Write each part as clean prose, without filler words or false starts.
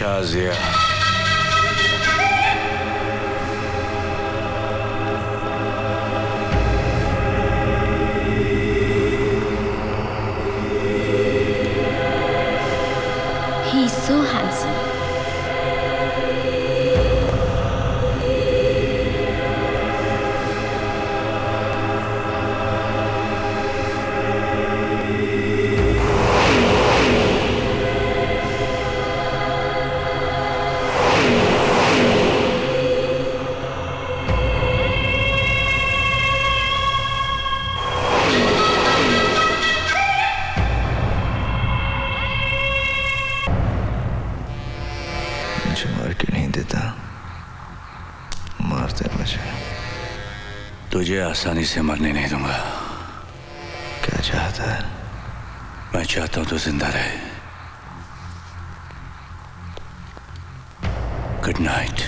Shazia. He's so handsome. मुझे मार के नहीं देता, मारते मुझे। तुझे आसानी से मरने नहीं दूंगा। क्या चाहता है? मैं चाहता हूं तू जिंदा रहे। Good night.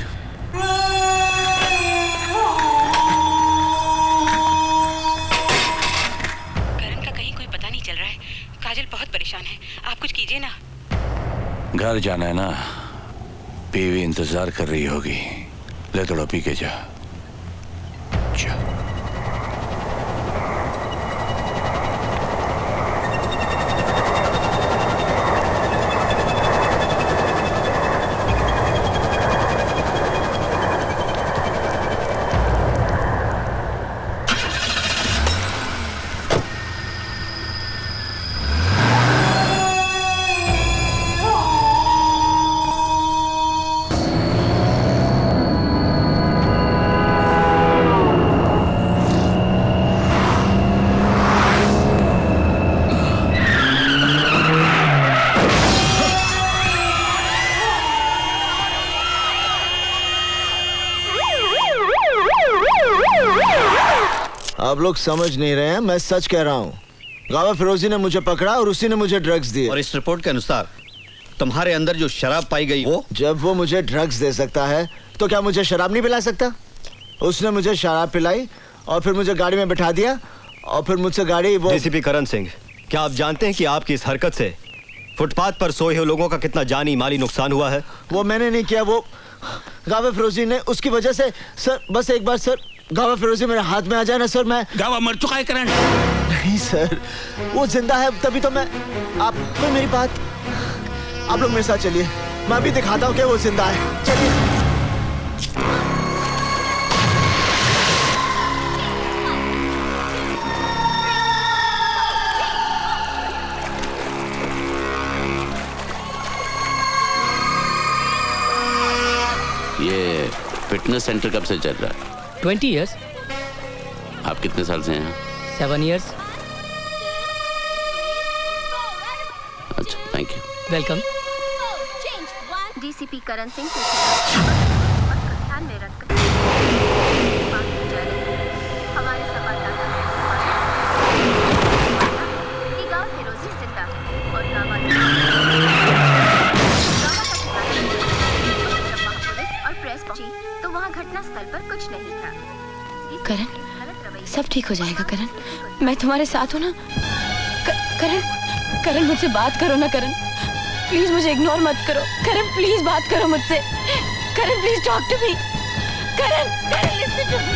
करण का कहीं कोई पता नहीं चल रहा है। काजल बहुत परेशान है, आप कुछ कीजिए ना। घर जाना है ना, बीवी इंतजार कर रही होगी। ले थोड़ा पी के जा। जा। आप लोग समझ नहीं रहे हैं, मैं सच कह रहा हूँ। गावा फिरोजी ने मुझे पकड़ा और उसी ने मुझे ड्रग्स दिए। और इस रिपोर्ट के अनुसार तुम्हारे अंदर जो शराब पाई गई वो जब वो मुझे ड्रग्स दे सकता है तो क्या मुझे शराब नहीं पिला सकता? उसने मुझे शराब पिलाई और फिर मुझे गाड़ी में बिठा दिया और फिर मुझसे गाड़ी वो। डीसीपी करण सिंह, क्या आप जानते हैं कि आपकी इस हरकत से फुटपाथ पर सोए हुए लोगों का कितना जानी माली नुकसान हुआ है? वो मैंने नहीं किया, वो गावा फिरोजी ने। उसकी वजह से सर, बस एक बार सर गावा फिरोजी मेरे हाथ में आ जाए ना सर, मैं। गावा मर चुका है करण। नहीं सर, वो जिंदा है, तभी तो मैं। आप कोई मेरी बात, आप लोग मेरे साथ चलिए, मैं अभी दिखाता हूँ कि वो जिंदा है। चलिए। ये फिटनेस सेंटर कब से चल रहा है? 20 years. आप कितने साल से हैं? 7 years. अच्छा, thank you. Welcome. DCP Karan Singh के खिलाफ ध्यान में रखकर हमारे संवाददाता ने गांव फिरोजी जिंदा है और गांव और प्रेस पहुंची तो वहां घटना स्थल पर कुछ नहीं था। करण, सब ठीक हो जाएगा करण, मैं तुम्हारे साथ हूँ ना। करण, करण मुझसे बात करो ना करण, प्लीज मुझे इग्नोर मत करो। करण प्लीज बात करो मुझसे। Karan please talk to me. Karan, Karan listen to me.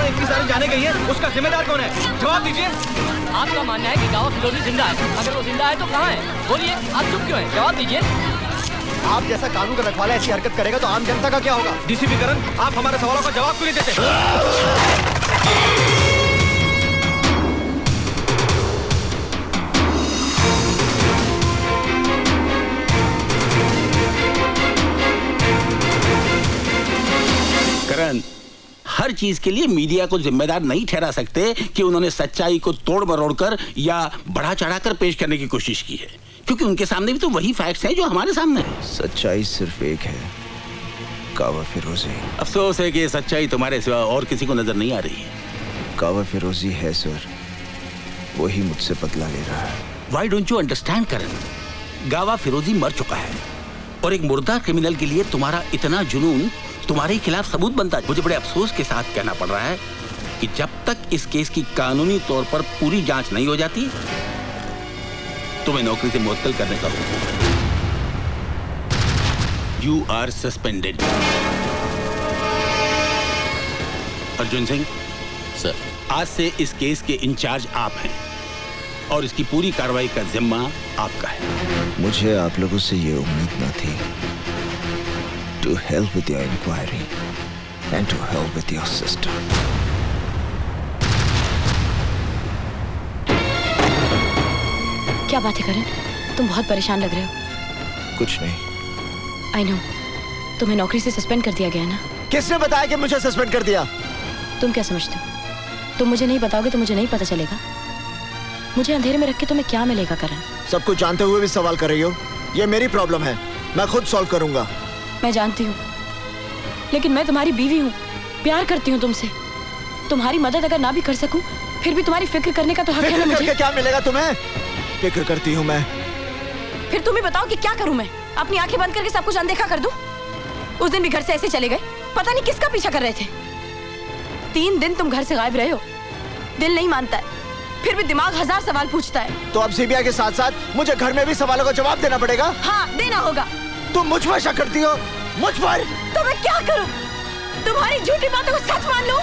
इतनी सारी जाने गई है, उसका जिम्मेदार कौन है? जवाब दीजिए। आपका मानना है कि गावा फिरोजी जिंदा है, अगर वो जिंदा है तो कहाँ है? बोलिए, आप चुप क्यों हैं? जवाब दीजिए। आप जैसा कानून का रखवाला ऐसी हरकत करेगा तो आम जनता का क्या होगा? डीसीपी करण, आप हमारे सवालों का जवाब क्यों नहीं देते? करण, हर चीज के लिए मीडिया को जिम्मेदार नहीं ठहरा सकते कि उन्होंने सच्चाई को तोड़ मरोड़ कर या बढ़ा चढ़ाकर पेश करने की कोशिश की है, क्योंकि उनके सामने भी तो वही फैक्ट्स हैं जो हमारे सामने हैं। सच्चाई सिर्फ एक है, गावा फिरोजी। अफसोस है कि ये सच्चाई तुम्हारे सिवा और किसी को नजर नहीं आ रही है। गावा फिरोजी है सर, वही मुझसे बदला ले रहा है। Why don't you understand, करण? गावा फिरोजी मर चुका है और एक मुर्दा क्रिमिनल के लिए तुम्हारा इतना जुनून तुम्हारे खिलाफ सबूत बनता है। मुझे बड़े अफसोस के साथ कहना पड़ रहा है कि जब तक इस केस की कानूनी तौर पर पूरी जांच नहीं हो जाती, तुम्हें नौकरी से मुअत्तल करने का हुक्म। You are suspended. Arjun Singh sir, आज से इस केस के इंचार्ज आप हैं और इसकी पूरी कार्रवाई का जिम्मा आपका है। मुझे आप लोगों से ये उम्मीद न थी। To help with your inquiry and to help with your sister. क्या बात है करण, तुम बहुत परेशान लग रहे हो। कुछ नहीं। आई नो, तुम्हें नौकरी से सस्पेंड कर दिया गया ना। किसने बताया कि मुझे सस्पेंड कर दिया? तुम क्या समझते हो? तुम मुझे नहीं बताओगे तो मुझे नहीं पता चलेगा। मुझे अंधेरे में रख के तुम्हें क्या मिलेगा करण? सब कुछ जानते हुए भी सवाल कर रही हो। ये मेरी प्रॉब्लम है, मैं खुद सॉल्व करूंगा। मैं जानती हूँ, लेकिन मैं तुम्हारी बीवी हूँ, प्यार करती हूँ तुमसे। तुम्हारी मदद अगर ना भी कर सकूं, फिर भी तुम्हारी फिक्र करने का तो हक है ना मुझे। करके क्या मिलेगा तुम्हें? फिक्र करती हूँ मैं। फिर तुम ही बताओ कि क्या करूं मैं? अपनी आंखें बंद करके सब कुछ अनदेखा कर दूं? उस दिन भी घर से ऐसे चले गए, पता नहीं किसका पीछा कर रहे थे। 3 दिन तुम घर से गायब रहे हो। दिल नहीं मानता है, फिर भी दिमाग 1000 सवाल पूछता है। तो अब सीबीआई के साथ साथ मुझे घर में भी सवालों का जवाब देना पड़ेगा। हाँ, देना होगा। तुम मुझ पर शक करती हो? मुझ पर? तो मैं क्या करूं? तुम्हारी झूठी बातों को सच मान लूं?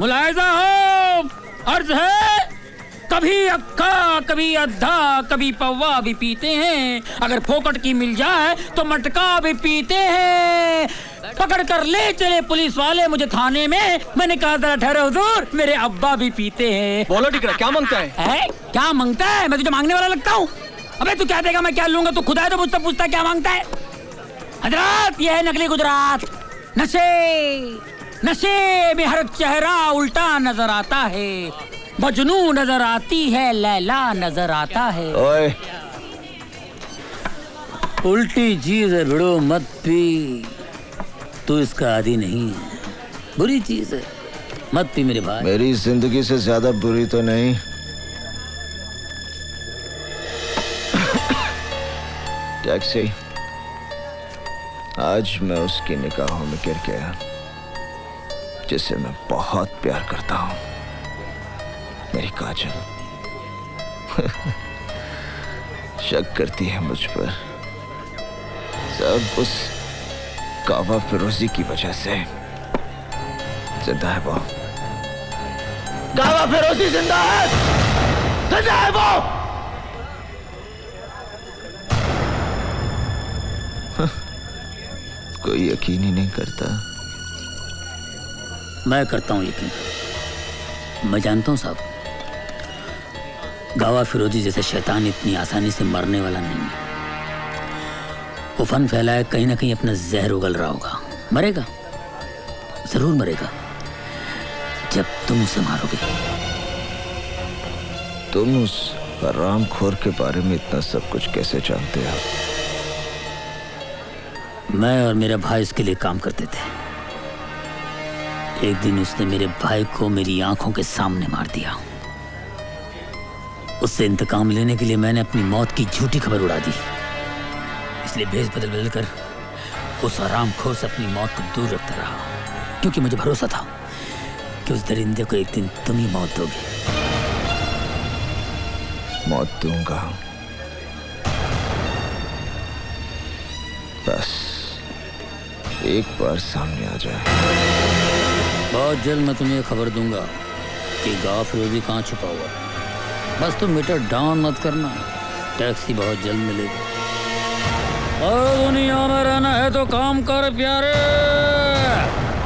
मुलायजा हो, अर्ज है, कभी अक्का कभी अद्धा कभी पौवा भी पीते हैं, अगर फोकट की मिल जाए तो मटका भी पीते हैं। पकड़ कर ले चले पुलिस वाले मुझे थाने में, मैंने कहा जरा ठहरो हुजूर, मेरे अब्बा भी पीते हैं। बोलो टिकरा, क्या मांगता है? क्या मांगता है? मैं तुझे मांगने वाला लगता हूँ? अबे तू क्या देगा, मैं क्या लूंगा? तू खुदा है तो मुझसे पूछता क्या मांगता है? हजरात, ये है नकली गुजरात। नशे में हर चेहरा उल्टा नजर आता है, मजनू नजर आती है, लैला नजर आता है। ओए, उल्टी चीज है भिड़ो मत पी, तू इसका आदी नहीं है, बुरी चीज है, मत पी मेरे भाई। मेरी जिंदगी से ज्यादा बुरी तो नहीं। टैक्सी। आज मैं उसकी निगाहों में गिर गया जिसे मैं बहुत प्यार करता हूं, मेरी काजल। शक करती है मुझ पर, सब उस कावा फिरोजी की वजह से। जिंदा है वो, कावा फिरोजी जिंदा है, जिंदा है वो। कोई यकीन ही नहीं करता। मैं करता हूँ यकीन। मैं जानता हूँ साहब, गावा फिरोजी जैसे शैतान इतनी आसानी से मरने वाला नहीं है। वो फन फैलाए कहीं ना कहीं अपना जहर उगल रहा होगा। मरेगा, जरूर मरेगा, जब तुम उसे मारोगे। तुम उस हरामखोर के बारे में इतना सब कुछ कैसे जानते हो? मैं और मेरा भाई इसके लिए काम करते थे। एक दिन उसने मेरे भाई को मेरी आंखों के सामने मार दिया। उससे इंतकाम लेने के लिए मैंने अपनी मौत की झूठी खबर उड़ा दी। इसलिए भेष बदल बदल कर उस हरामखोर से अपनी मौत को दूर रखता रहा, क्योंकि मुझे भरोसा था कि उस दरिंदे को एक दिन तुम ही मौत दोगे। मौत दूंगा, बस एक बार सामने आ जाए। बहुत जल्द मैं तुम्हें खबर दूंगा कि गावा फिरोजी कहाँ छुपा हुआ है। बस तुम मीटर डाउन मत करना, टैक्सी बहुत जल्द मिलेगी। और दुनिया में रहना है तो काम कर प्यारे,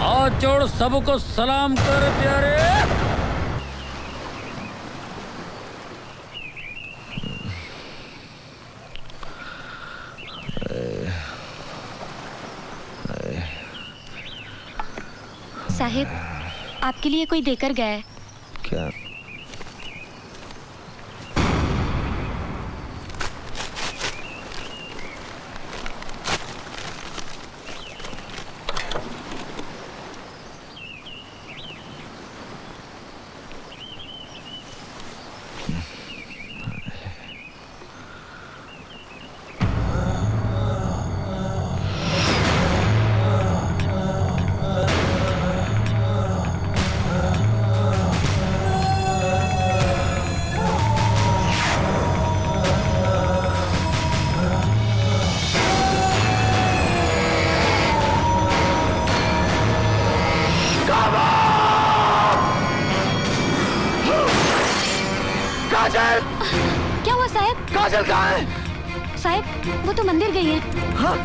हाथ जोड़ सबको सलाम कर प्यारे। साहिब, आपके लिए कोई देकर गया है। क्या? साहब काजल कहाँ है? साहब वो तो मंदिर गई है। हाँ?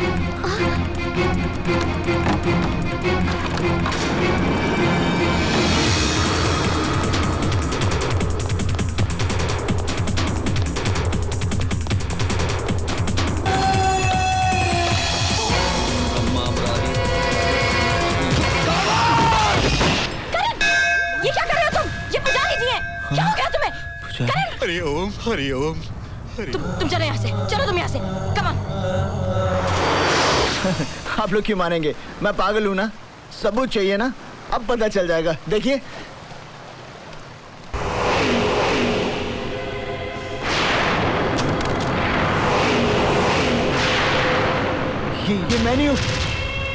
ये क्या कर रहे हो तुम? ये पुजारी जी हैं। क्या हो गया तुम्हें? करण! हरिओम हरिओम। तुम चलो यहाँ से, चलो तुम यहाँ से, कम ऑन। आप लोग क्यों मानेंगे? मैं पागल हूँ ना? सबूत चाहिए ना? अब पता चल जाएगा, देखिए। ये मैं नहीं हूँ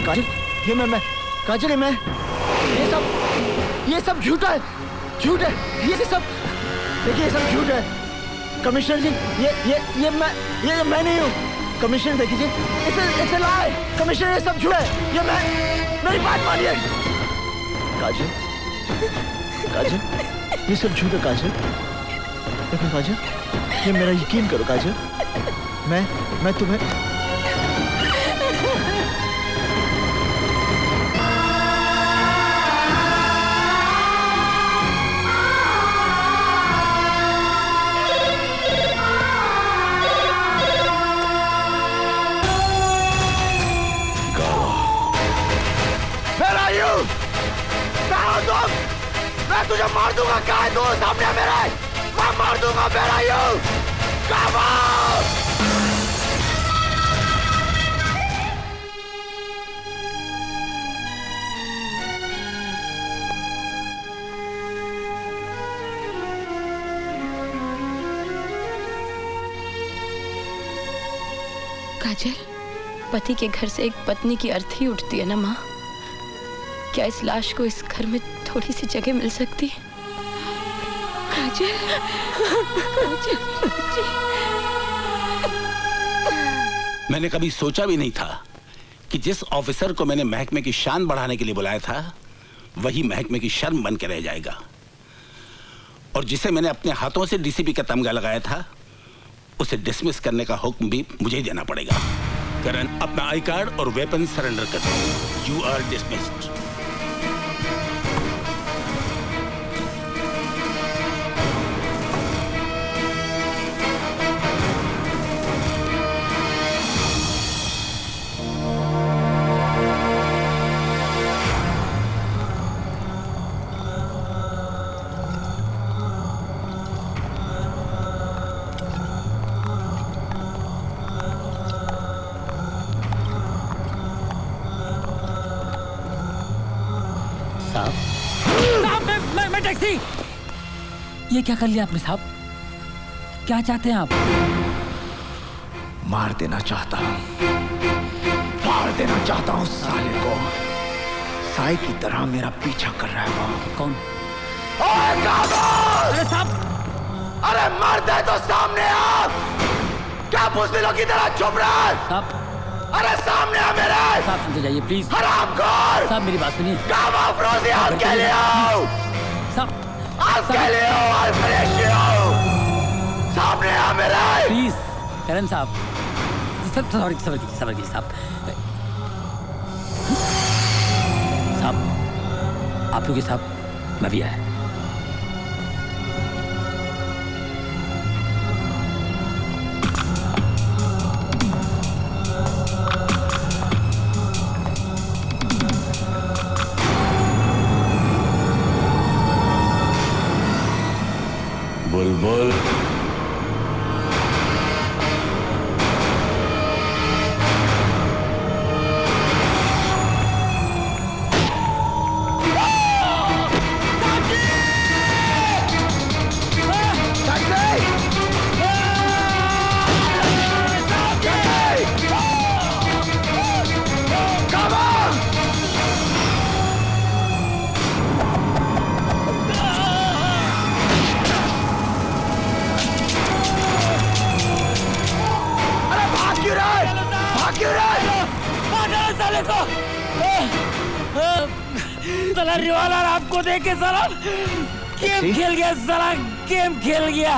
काजल, ये मैं काजल है मैं। ये सब झूठा है, झूठ है ये सब। देखिए ये सब झूठ है कमिश्नर जी। ये मैं नहीं हूँ कमिश्नर। देखिए इट्स अ लाई कमिश्नर, ये सब झूठ है। ये मैं, मेरी बात मानिए काजल। काजल ये सब झूठ है काजल। देखो काजल, ये मेरा यकीन करो काजल। मैं तुम्हें मैं तुझे मार दूंगा। कहाँ है तू? सामने मेरा, मैं मार दूंगा। मेरा यू काजल, पति के घर से एक पत्नी की अर्थी उठती है ना माँ। क्या इस लाश को इस घर में थोड़ी सी जगह मिल सकती है? काजल, काजल, मैंने कभी सोचा भी नहीं था कि जिस ऑफिसर को मैंने महकमे की शान बढ़ाने के लिए बुलाया था वही महकमे की शर्म बन के रह जाएगा, और जिसे मैंने अपने हाथों से डीसीपी का तमगा लगाया था उसे डिसमिस करने का हुक्म भी मुझे ही देना पड़ेगा। करण, अपना आई कार्ड और वेपन सरेंडर कर दो। You are dismissed. मैं टैक्सी। ये क्या कर लिया आपने साहब? क्या चाहते हैं आप? मार देना चाहता हूँ, मार देना चाहता हूँ साले को। साई की तरह मेरा पीछा कर रहा है वो। कौन? अरे साहब, अरे मर दे तो सामने आ। क्या पुस्तलों की तरह चुप रहा है? साहब, अरे सामने आ मेरे। साहब सुनते जाइए प्लीज। हरामखोर। साहब मेरी बात सुनिए। कावा फरोजी आप के लिए आओ। साहब आप के लिए आओ, आप फ्रेश आओ। सामने आ मेरे। प्लीज करण साहब, सबर कीजिए साहब। साहब आप लोग साहब, मैं भी आया। बुलबुल, साला रिवाल्वर आपको देख के साला गेम खेल गया, साला गेम खेल गया।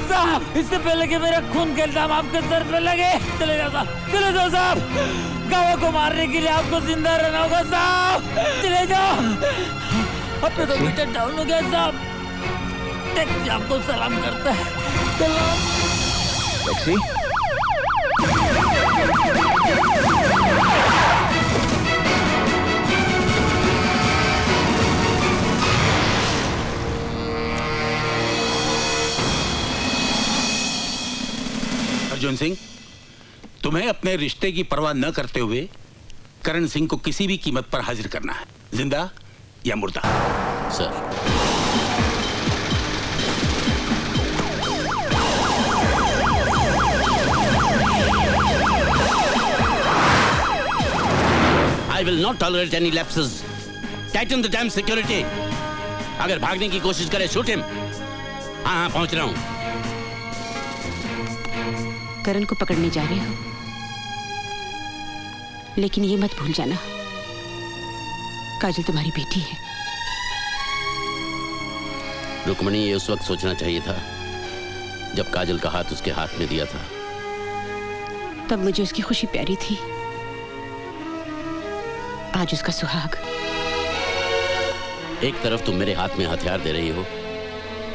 साहब, इससे पहले कि मेरा खून का इल्जाम आपके सर पे लगे, चले जाओ साहब, चले जाओ साहब। गाँव को मारने के लिए आपको जिंदा रहना होगा साहब, चले जाओ। अपने तो मीटर डाउन हो गया साहब, टैक्सी आपको सलाम करता है। सलाम। टैक्सी? अर्जुन सिंह, तुम्हें अपने रिश्ते की परवाह न करते हुए करण सिंह को किसी भी कीमत पर हाजिर करना है, जिंदा या मुर्दा। Sir. I will not tolerate any lapses. Tighten the damn security. अगर भागने की कोशिश करे, shoot him. हाँ, पहुंच रहा हूं। करण को पकड़ने जा रहे हो, लेकिन ये मत भूल जाना, काजल तुम्हारी बेटी है। रुक्मणी, ये उस वक्त सोचना चाहिए था जब काजल का हाथ उसके हाथ में दिया था। तब मुझे उसकी खुशी प्यारी थी, आज उसका सुहाग। एक तरफ तुम मेरे हाथ में हथियार दे रही हो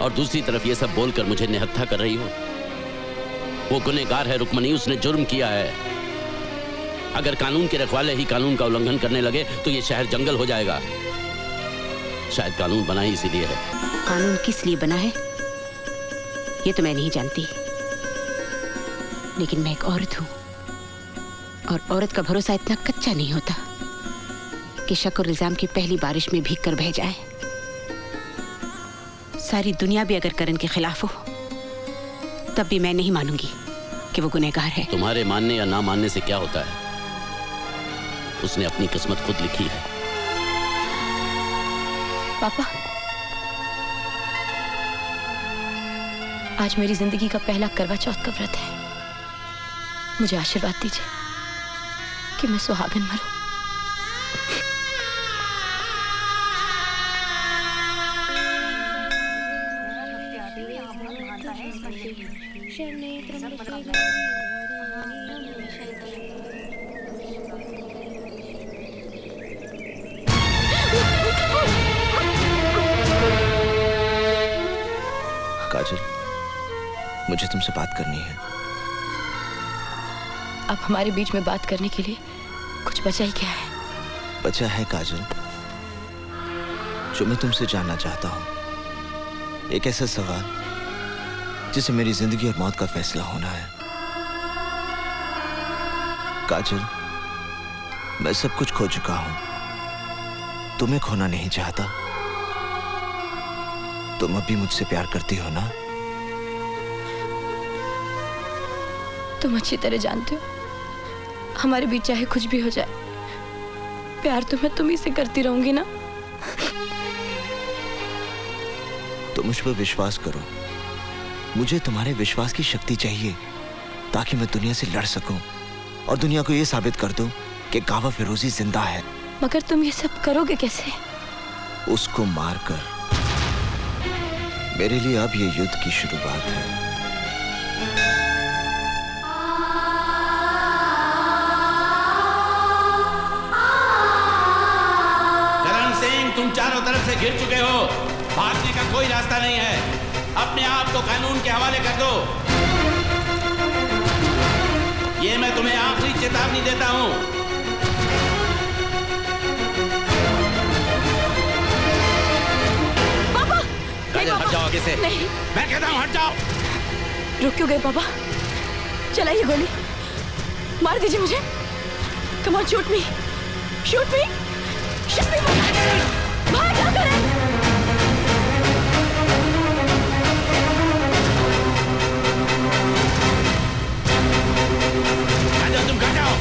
और दूसरी तरफ ये सब बोलकर मुझे निहत्था कर रही हो। वो गुनहगार है रुक्मणी, उसने जुर्म किया है। अगर कानून के रखवाले ही कानून का उल्लंघन करने लगे तो ये शहर जंगल हो जाएगा। शायद कानून बना ही इसीलिए है। कानून किस लिए बना है ये तो मैं नहीं जानती, लेकिन मैं एक औरत हूं और औरत का भरोसा इतना कच्चा नहीं होता कि शक और इल्जाम की पहली बारिश में भीग कर बह जाए। सारी दुनिया भी अगर करण के खिलाफ हो तब भी मैं नहीं मानूंगी कि वो गुनहगार है। तुम्हारे मानने या ना मानने से क्या होता है, उसने अपनी किस्मत खुद लिखी है। पापा, आज मेरी जिंदगी का पहला करवा चौथ का व्रत है। मुझे आशीर्वाद दीजिए कि मैं सुहागन मरूं। काजल, मुझे तुमसे बात करनी है। अब हमारे बीच में बात करने के लिए कुछ बचा ही क्या है? बचा है काजल, जो मैं तुमसे जानना चाहता हूं। एक ऐसा सवाल जिसे मेरी जिंदगी और मौत का फैसला होना है। काजल, मैं सब कुछ खो चुका हूं, तुम्हें खोना नहीं चाहता। तुम अभी मुझसे प्यार करती हो ना? तुम अच्छी तरह जानते हो हमारे बीच चाहे कुछ भी हो जाए, प्यार तो मैं तुम्ही से करती रहूंगी ना। तो मुझ पर विश्वास करो। मुझे तुम्हारे विश्वास की शक्ति चाहिए ताकि मैं दुनिया से लड़ सकूं और दुनिया को यह साबित कर दूं कि गावा फिरोजी जिंदा है। मगर तुम ये सब करोगे कैसे? उसको मारकर। मेरे लिए अब ये युद्ध की शुरुआत है। करण सिंह, तुम चारों तरफ से घिर चुके हो, भागने का कोई रास्ता नहीं है। अपने आप को कानून के हवाले कर दो। ये मैं तुम्हें आखिरी चेतावनी देता हूं। काजल, हट जाओ आगे से। नहीं, मैं कहता हूं हट जाओ। रुक क्यों गए पापा? चलाइए गोली, मार दीजिए मुझे। Come on, shoot me, shoot me, shoot मी। बाहर क्या करें? काजल, तुम घर जाओ।